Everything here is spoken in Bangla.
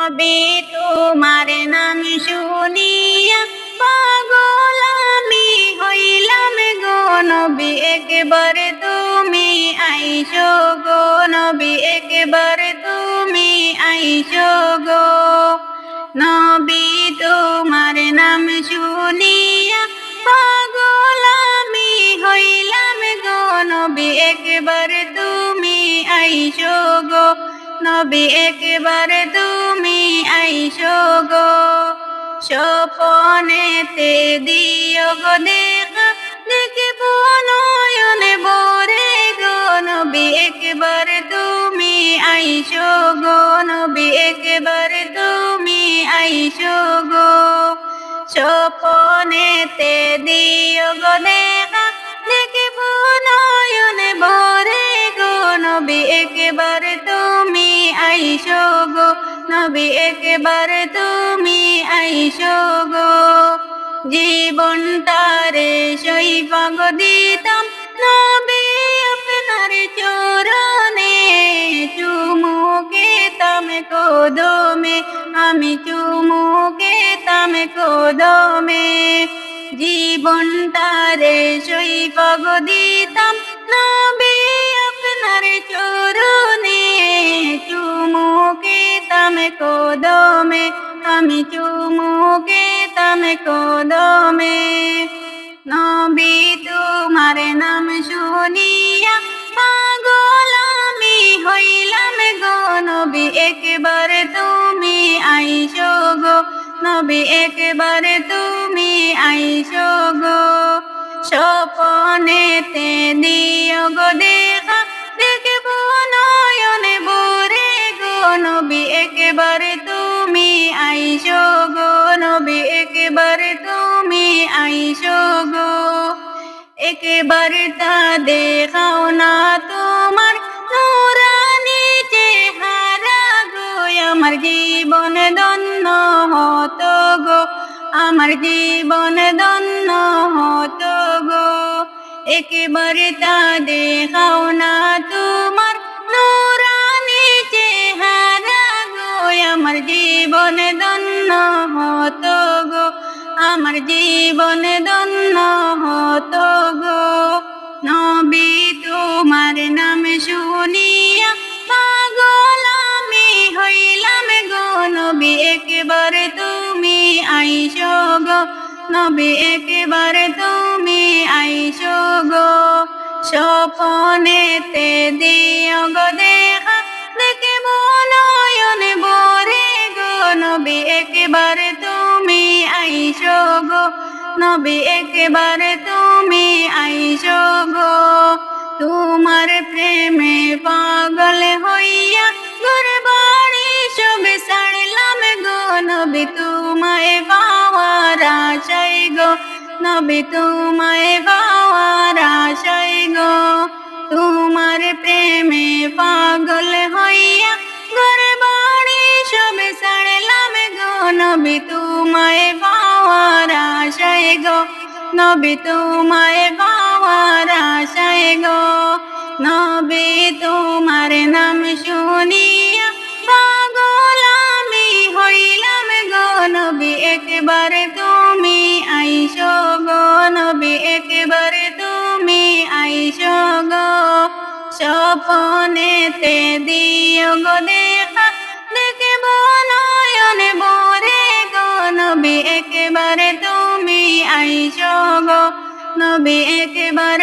নবী তোমার নাম শুনিয়া পাগল আমি হইলাম গো নবী একবার তুমি আইসো গো নবী একবার তুমি আইসো গো নবী তোমার নাম শুনিয়া পাগল আমি হইলাম গো নবী একবার তুমি আইসো গো নবী একবার তুমি আইসো গো স্বপনেতে দিও গো দেখা দেখিব নয়নে ভরে গো নবী একবার তুমি আইসো গো নবী একবার তুমি আইসো গো স্বপনেতে দিও গো দেখা দেখিব নয়নে ভরে গো নবী একবার তুমি আইসো গো নবী একবার তুমি আইসো গো জীবনটারে সইফা গো দিতাম নবী আপনার চরণে চুমুকে তামে কদমে আমি চুমুকে তামে কদমে জীবনটারে সইফা গো দিতাম নবী আপনার চরণে চুমুকে তামে কদমে আমি চুমুকে তামে কদমে নবী তোমার নাম শুনিয়া পাগল আমি হইলাম গো নবী একবার তুমি আইসো গো নবী একবার তুমি আইসো গো স্বপনেতে দিও গো দেখা দেখিব নয়নে ভরে গো নবী একবার তুমি আইসো গো নবী একবার তুমি আইসো গো একবার তা দেখাও না তোমার নূরানি চেহারা গো আমার জীবন ধন্য হতো গো আমার জীবন ধন্য হতো গো একবার তা দেখাও না তোমার নূরানি চেহারা গো আমার জীবন ধন্য হতো গো আমার জীবন ধন্য হতো গো নবী তোমার নাম শুনিয়া পাগল আমি হইলাম গো নবী একবার তুমি আইসো গো নবী একবার তুমি আইসো গো স্বপনেতে দিও গো দেখা দেখিব নয়নে ভরে গো নবী একবার তুমি আইসো গো নবী একবার তুমি আইসো গো তোমার প্রেমে পাগল হইয়া ঘর বাড়ি সব ছাড়লাম গো নবী তোমায় পাওয়ার আশায় গো নবী তোমায় পাওয়ার আশায় গো তোমার প্রেমে পাগল হইয়া ঘর বাড়ি সব ছাড়লাম গো নবী তোমায় পাওয়ার আশায় গো নবী তোমায় পাওয়ার আশায় গো নবী তোমার নাম শুনিয়া পাগল আমি হইলাম গো নবী একবার তুমি আইসো গো নবী একবার তুমি আইসো গো স্বপনেতে দিও গো দেখা দেখিব নয়নে ভরে গো নবী একবার তুমি আইসো গো নবী একবার